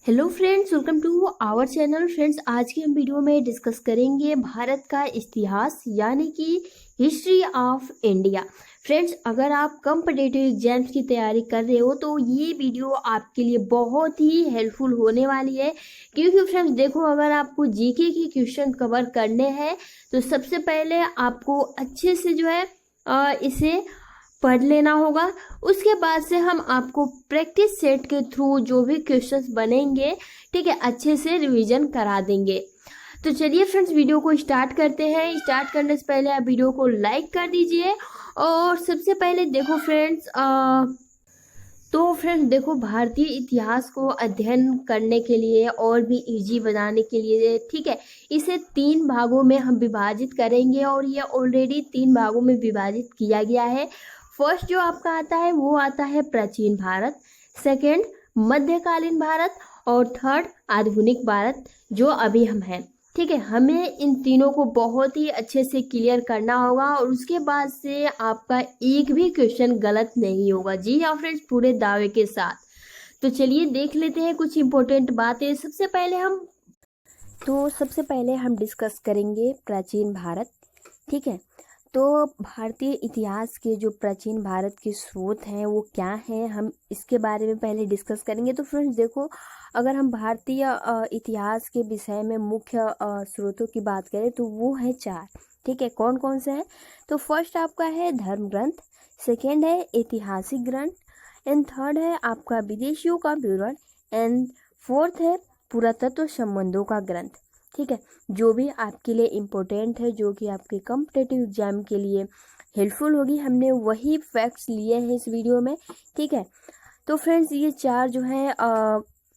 Hello friends, welcome to our channel. Friends, आज की हम वीडियो में डिस्कस करेंगे भारत का इतिहास यानी कि हिस्ट्री ऑफ इंडिया। फ्रेंड्स, अगर आप कॉम्पिटिटिव एग्जाम्स की तैयारी कर रहे हो तो ये वीडियो आपके लिए बहुत ही हेल्पफुल होने वाली है। क्योंकि फ्रेंड्स देखो, अगर आपको जीके के क्वेश्चन कवर करने हैं तो सबसे पहले आपको अच्छे से इसे पढ़ लेना होगा। उसके बाद से हम आपको प्रैक्टिस सेट के थ्रू जो भी क्वेश्चंस बनेंगे, ठीक है, अच्छे से रिवीजन करा देंगे। तो चलिए फ्रेंड्स, वीडियो को स्टार्ट करते हैं। स्टार्ट करने से पहले आप वीडियो को लाइक कर दीजिए। और सबसे पहले देखो फ्रेंड्स देखो, भारतीय इतिहास को अध्ययन करने के लिए और भी इजी बनाने के लिए, ठीक है, इसे 3 भागों में हम विभाजित करेंगे और ये ऑलरेडी 3 भागों में विभाजित किया गया है। फर्स्ट जो आपका आता है वो आता है प्राचीन भारत, सेकंड मध्यकालीन भारत और थर्ड आधुनिक भारत जो अभी हम हैं। ठीक है, हमें इन तीनों को बहुत ही अच्छे से क्लियर करना होगा और उसके बाद से आपका एक भी क्वेश्चन गलत नहीं होगा। जी हाँ फ्रेंड्स, पूरे दावे के साथ। तो चलिए देख लेते हैं कुछ इंपॉर्टेंट बातें। सबसे पहले हम डिस्कस करेंगे प्राचीन भारत। ठीक है, तो भारतीय इतिहास के जो प्राचीन भारत के स्रोत हैं वो क्या हैं, हम इसके बारे में पहले डिस्कस करेंगे। तो फ्रेंड्स देखो, अगर हम भारतीय इतिहास के विषय में मुख्य स्रोतों की बात करें तो वो है 4। ठीक है, कौन कौन से हैं? तो फर्स्ट आपका है धर्म ग्रंथ, सेकेंड है ऐतिहासिक ग्रंथ, एंड थर्ड है आपका विदेशियों का विवरण, एंड फोर्थ है पुरातत्व संबंधों का ग्रंथ। ठीक है, जो भी आपके लिए इम्पोर्टेंट है, जो कि आपके कॉम्पिटिटिव एग्जाम के लिए हेल्पफुल होगी, हमने वही फैक्ट्स लिए हैं इस वीडियो में। ठीक है, तो फ्रेंड्स ये 4 जो है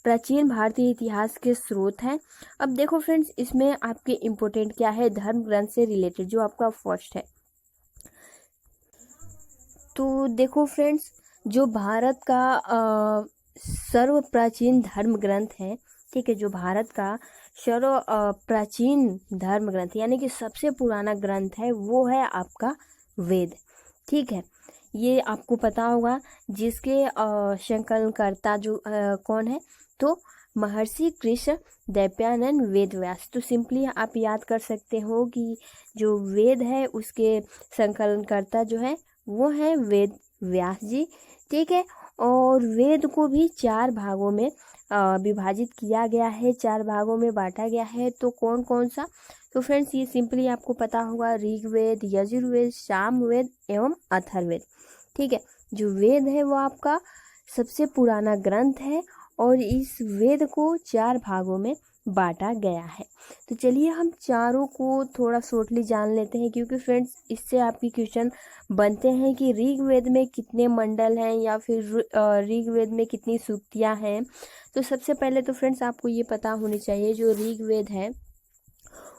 प्राचीन भारतीय इतिहास के स्रोत हैं। अब देखो फ्रेंड्स, इसमें आपके इम्पोर्टेंट क्या है धर्म ग्रंथ से रिलेटेड, जो आपका फर्स्ट है। तो देखो फ्रेंड्स, जो भारत का सर्व प्राचीन धर्म ग्रंथ है, ठीक है, जो भारत का सर्व प्राचीन धर्म ग्रंथ यानी कि सबसे पुराना ग्रंथ है वो है आपका वेद। ठीक है, ये आपको पता होगा, जिसके संकलनकर्ता जो कौन है, तो महर्षि कृष्ण द्वैपायन वेद व्यास। तो सिंपली आप याद कर सकते हो कि जो वेद है उसके संकलनकर्ता जो है वो है वेद व्यास जी। ठीक है, और वेद को भी 4 भागों में विभाजित किया गया है, 4 भागों में बांटा गया है। तो कौन कौन सा? तो फ्रेंड्स ये सिंपली आपको पता होगा, ऋग्वेद, यजुर्वेद, सामवेद एवं अथर्ववेद। ठीक है, जो वेद है वो आपका सबसे पुराना ग्रंथ है और इस वेद को 4 भागों में बांटा गया है। तो चलिए हम चारों को थोड़ा शॉर्टली जान लेते हैं, क्योंकि फ्रेंड्स इससे आपकी क्वेश्चन बनते हैं कि ऋग्वेद में कितने मंडल हैं या फिर ऋग्वेद में कितनी सूक्तियाँ हैं। तो सबसे पहले तो फ्रेंड्स आपको ये पता होनी चाहिए, जो ऋग्वेद है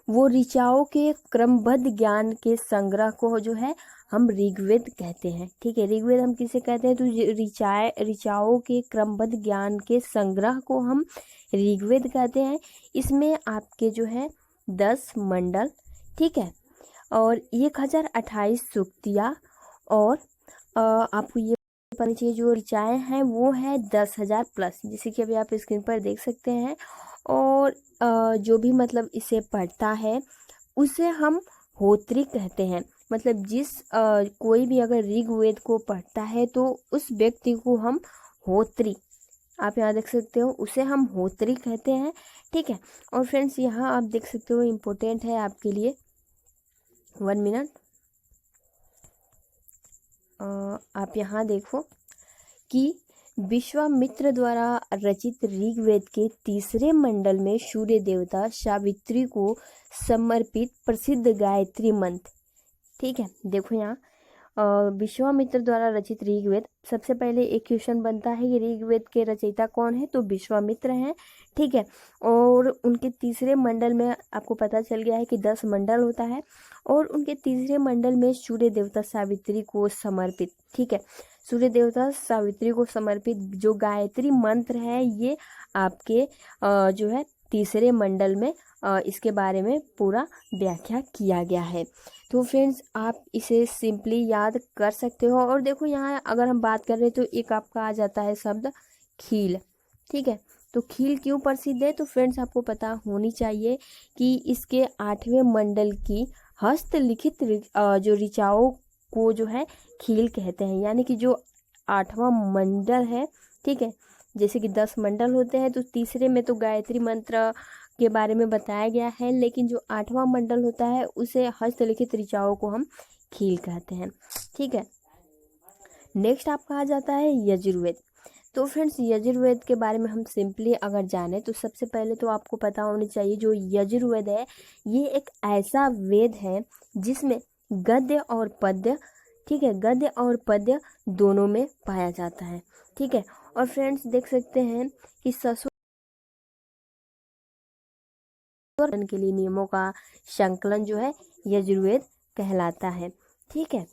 वो ऋचाओं के क्रमबद्ध ज्ञान के संग्रह को जो है हम ऋग्वेद कहते हैं। ठीक है, ऋग्वेद हम किसे कहते हैं? तो ऋचाओं के क्रमबद्ध ज्ञान के संग्रह को हम ऋग्वेद कहते हैं। इसमें आपके जो है 10 मंडल, ठीक है, और 1028 सूक्तियाँ, और आपको ये पता चाहिए जो ऋचाएँ हैं वो है 10,000 प्लस, जैसे कि अभी आप स्क्रीन पर देख सकते हैं। और जो भी मतलब इसे पढ़ता है उसे हम होत्री कहते हैं। मतलब कोई भी अगर ऋग्वेद को पढ़ता है तो उस व्यक्ति को हम होत्री, आप यहाँ देख सकते हो, उसे हम होत्री कहते हैं। ठीक है, और फ्रेंड्स यहाँ आप देख सकते हो, इम्पोर्टेंट है आपके लिए, 1 मिनट, आप यहाँ देखो कि विश्वामित्र द्वारा रचित ऋग्वेद के 3रे मंडल में सूर्य देवता सावित्री को समर्पित प्रसिद्ध गायत्री मंत्र। ठीक है, देखो यहाँ विश्वामित्र द्वारा रचित ऋग्वेद, सबसे पहले एक क्वेश्चन बनता है कि ऋग्वेद के रचयिता कौन है? तो विश्वामित्र हैं। ठीक है, और उनके 3रे मंडल में आपको पता चल गया है कि 10 मंडल होता है, और उनके 3रे मंडल में सूर्य देवता सावित्री को समर्पित, ठीक है, सूर्य देवता सावित्री को समर्पित जो गायत्री मंत्र है ये आपके जो है 3रे मंडल में इसके बारे में पूरा व्याख्या किया गया है। तो फ्रेंड्स आप इसे सिंपली याद कर सकते हो। और देखो यहाँ अगर हम बात कर रहे हैं तो एक आपका आ जाता है शब्द खील। ठीक है, तो खील क्यों प्रसिद्ध है? तो फ्रेंड्स आपको पता होनी चाहिए कि इसके 8वें मंडल की हस्तलिखित जो ऋचाओं को जो है खील कहते हैं। यानी कि जो 8वां मंडल है, ठीक है, जैसे कि 10 मंडल होते हैं तो तीसरे में तो गायत्री मंत्र के बारे में बताया गया है, लेकिन जो 8वां मंडल होता है उसे हस्तलिखित ऋचाओं को हम खील कहते हैं, ठीक है। नेक्स्ट आपका आ जाता है यजुर्वेद। तो फ्रेंड्स यजुर्वेद के बारे में हम सिंपली अगर जाने तो सबसे पहले तो आपको पता होनी चाहिए जो यजुर्वेद है ये एक ऐसा वेद है जिसमें गद्य और पद्य, ठीक है, गद्य और पद्य दोनों में पाया जाता है, ठीक है। और फ्रेंड्स देख सकते हैं कि ससुर के लिए नियमों का संकलन जो है यजुर्वेद कहलाता है, ठीक है।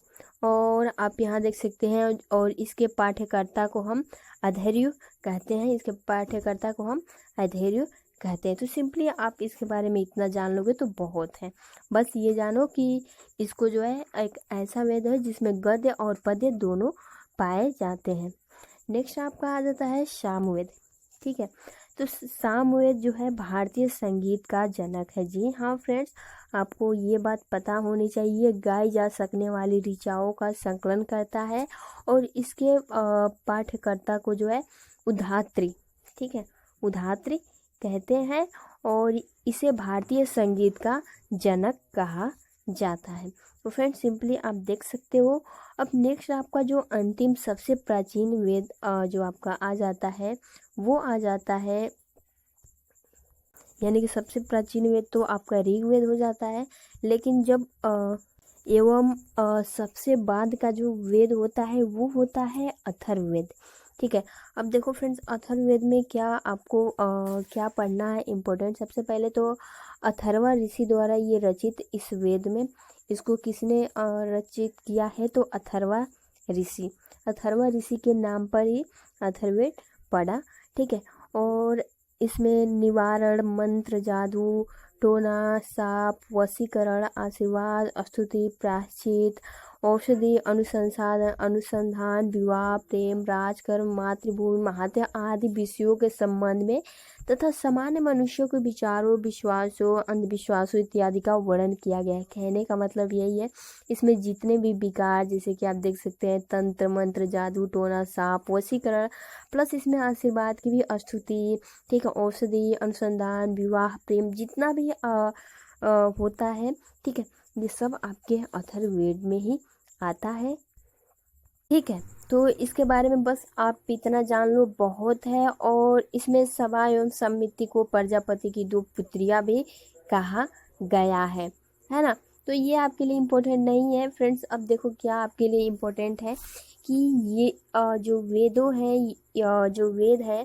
और आप यहाँ देख सकते हैं और इसके पाठ्यकर्ता को हम अधैर्य कहते हैं, इसके पाठ्यकर्ता को हम अधैर्य कहते हैं। तो सिंपली आप इसके बारे में इतना जान लोगे तो बहुत है। बस ये जानो कि इसको जो है एक ऐसा वेद है जिसमें गद्य और पद्य दोनों पाए जाते हैं। नेक्स्ट आपका आ जाता है सामवेद, ठीक है। तो सामवेद जो है भारतीय संगीत का जनक है। जी हाँ फ्रेंड्स, आपको ये बात पता होनी चाहिए, गाई जा सकने वाली ऋचाओं का संकलन करता है और इसके पाठ्यकर्ता को जो है उधात्री, ठीक है, उधात्री कहते हैं और इसे भारतीय संगीत का जनक कहा जाता है। तो फ्रेंड्स सिंपली आप देख सकते हो। अब नेक्स्ट आपका जो अंतिम सबसे प्राचीन वेद जो आपका आ जाता है वो आ जाता है, यानी कि सबसे प्राचीन वेद तो आपका ऋग्वेद हो जाता है, लेकिन जब एवं सबसे बाद का जो वेद होता है वो होता है अथर्ववेद, ठीक है। अब देखो फ्रेंड्स अथर्ववेद में क्या आपको क्या पढ़ना है इम्पोर्टेंट। सबसे पहले तो अथर्वा ऋषि द्वारा ये रचित इस वेद में, इसको किसने रचित किया है? तो अथर्वा ऋषि, अथर्वा ऋषि के नाम पर ही अथर्ववेद पड़ा, ठीक है। और इसमें निवारण मंत्र, जादू टोना, साप, वशीकरण, आशीर्वाद, स्तुति, प्रायश्चित, औषधि, अनुसंधान, विवाह, प्रेम, राजकर्म, मातृभूमि, महात्या आदि विषयों के संबंध में तथा सामान्य मनुष्यों के विचारों, विश्वासों, अंधविश्वासों इत्यादि का वर्णन किया गया है। कहने का मतलब यही है, इसमें जितने भी विकार जैसे कि आप देख सकते हैं तंत्र मंत्र, जादू टोना, सांप, वशीकरण, प्लस इसमें आशीर्वाद की भी स्तुति, ठीक है, औषधि, अनुसंधान, विवाह, प्रेम, जितना भी होता है, ठीक है, ये सब आपके अथर्ववेद में ही आता है, ठीक है। तो इसके बारे में बस आप इतना जान लो बहुत है। और इसमें सभा एवं समिति को प्रजापति की 2 पुत्रियां भी कहा गया है ना। तो ये आपके लिए इम्पोर्टेंट नहीं है फ्रेंड्स। अब देखो क्या आपके लिए इम्पोर्टेंट है कि ये जो वेदों है, जो वेद है,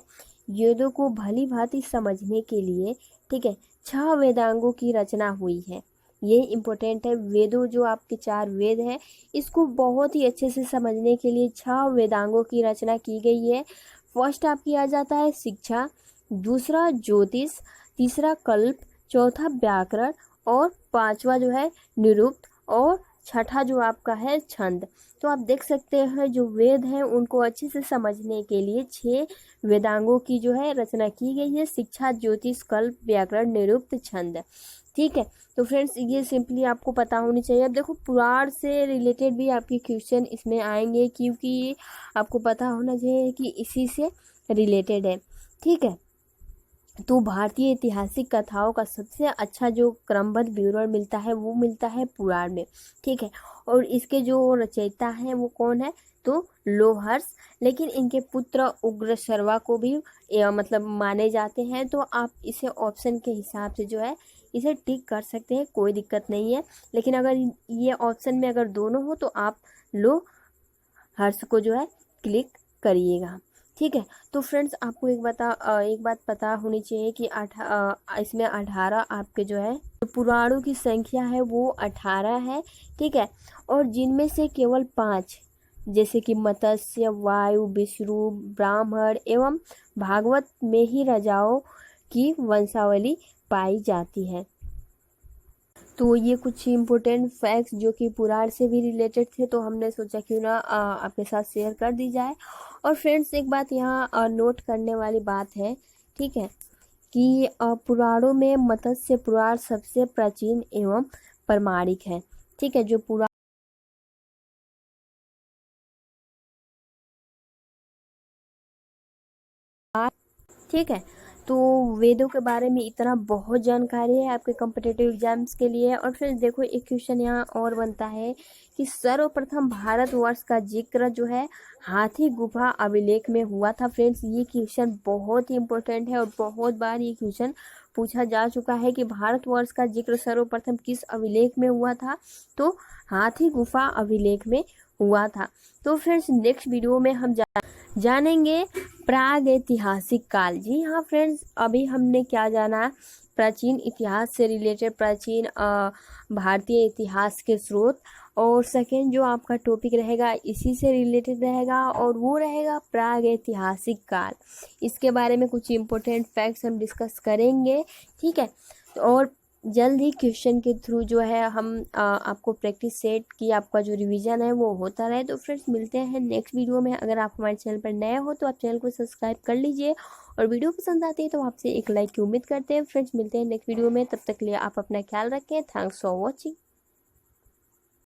वेदों को भली भांति समझने के लिए, ठीक है, 6 वेदांगों की रचना हुई है। ये इम्पोर्टेंट है। वेदों जो आपके 4 वेद हैं इसको बहुत ही अच्छे से समझने के लिए 6 वेदांगों की रचना की गई है। फर्स्ट आपकी आ जाता है शिक्षा, दूसरा ज्योतिष, तीसरा कल्प, चौथा व्याकरण और 5वां जो है निरुक्त और छठा जो आपका है छंद। तो आप देख सकते हैं जो वेद हैं उनको अच्छे से समझने के लिए 6 वेदांगों की जो है रचना की गई है, शिक्षा, ज्योतिष, कल्प, व्याकरण, निरुक्त, छंद, ठीक है। तो फ्रेंड्स ये सिंपली आपको पता होनी चाहिए। अब देखो पुराण से रिलेटेड भी आपके क्वेश्चन इसमें आएंगे क्योंकि आपको पता होना चाहिए कि इसी से रिलेटेड है, ठीक है। तो भारतीय ऐतिहासिक कथाओं का सबसे अच्छा जो क्रमबद्ध विवरण मिलता है वो मिलता है पुराण में, ठीक है। और इसके जो रचयिता हैं वो कौन है? तो लोहर्ष, लेकिन इनके पुत्र उग्रशर्वा को भी मतलब माने जाते हैं। तो आप इसे ऑप्शन के हिसाब से जो है इसे टिक कर सकते हैं, कोई दिक्कत नहीं है। लेकिन अगर ये ऑप्शन में अगर दोनों हो तो आप लोहर्ष को जो है क्लिक करिएगा, ठीक है। तो फ्रेंड्स आपको एक बात पता होनी चाहिए कि इसमें 18 आपके जो है तो पुराणों की संख्या है वो 18 है, ठीक है। और जिनमें से केवल 5 जैसे कि मत्स्य, वायु, विष्णु, ब्राह्मण एवं भागवत में ही राजाओं की वंशावली पाई जाती है। तो ये कुछ इम्पोर्टेंट फैक्ट्स जो कि पुराण से भी रिलेटेड थे तो हमने सोचा क्यों ना आपके साथ शेयर कर दी जाए। और फ्रेंड्स एक बात यहाँ नोट करने वाली बात है ठीक है, कि पुराणों में मत्स्य पुराण सबसे प्राचीन एवं प्रामाणिक है। ठीक है, जो पुराण, ठीक है, तो वेदों के बारे में इतना बहुत जानकारी है आपके कॉम्पिटिटिव एग्जाम्स के लिए। और फिर देखो एक क्वेश्चन यहाँ और बनता है कि सर्वप्रथम भारतवर्ष का जिक्र जो है हाथी गुफा अभिलेख में हुआ था। फ्रेंड्स, ये क्वेश्चन बहुत ही इंपॉर्टेंट है और बहुत बार ये क्वेश्चन पूछा जा चुका है कि भारतवर्ष का जिक्र सर्वप्रथम किस अभिलेख में हुआ था, तो हाथी गुफा अभिलेख में हुआ था। तो फ्रेंड्स, नेक्स्ट वीडियो में हम जानेंगे प्राग ऐतिहासिक काल। जी हाँ फ्रेंड्स, अभी हमने क्या जाना, प्राचीन इतिहास से रिलेटेड प्राचीन भारतीय इतिहास के स्रोत। और सेकेंड जो आपका टॉपिक रहेगा इसी से रिलेटेड रहेगा और वो रहेगा प्राग ऐतिहासिक काल। इसके बारे में कुछ इम्पोर्टेंट फैक्ट्स हम डिस्कस करेंगे। ठीक है, और जल्द ही क्वेश्चन के थ्रू जो है हम आपको प्रैक्टिस सेट की आपका जो रिवीजन है वो होता रहे। तो फ्रेंड्स, मिलते हैं नेक्स्ट वीडियो में। अगर आप हमारे चैनल पर नए हो तो आप चैनल को सब्सक्राइब कर लीजिए और वीडियो पसंद आती है तो आपसे एक लाइक की उम्मीद करते हैं। फ्रेंड्स, मिलते हैं नेक्स्ट वीडियो में, तब तक के लिए आप अपना ख्याल रखें। Thanks for watching.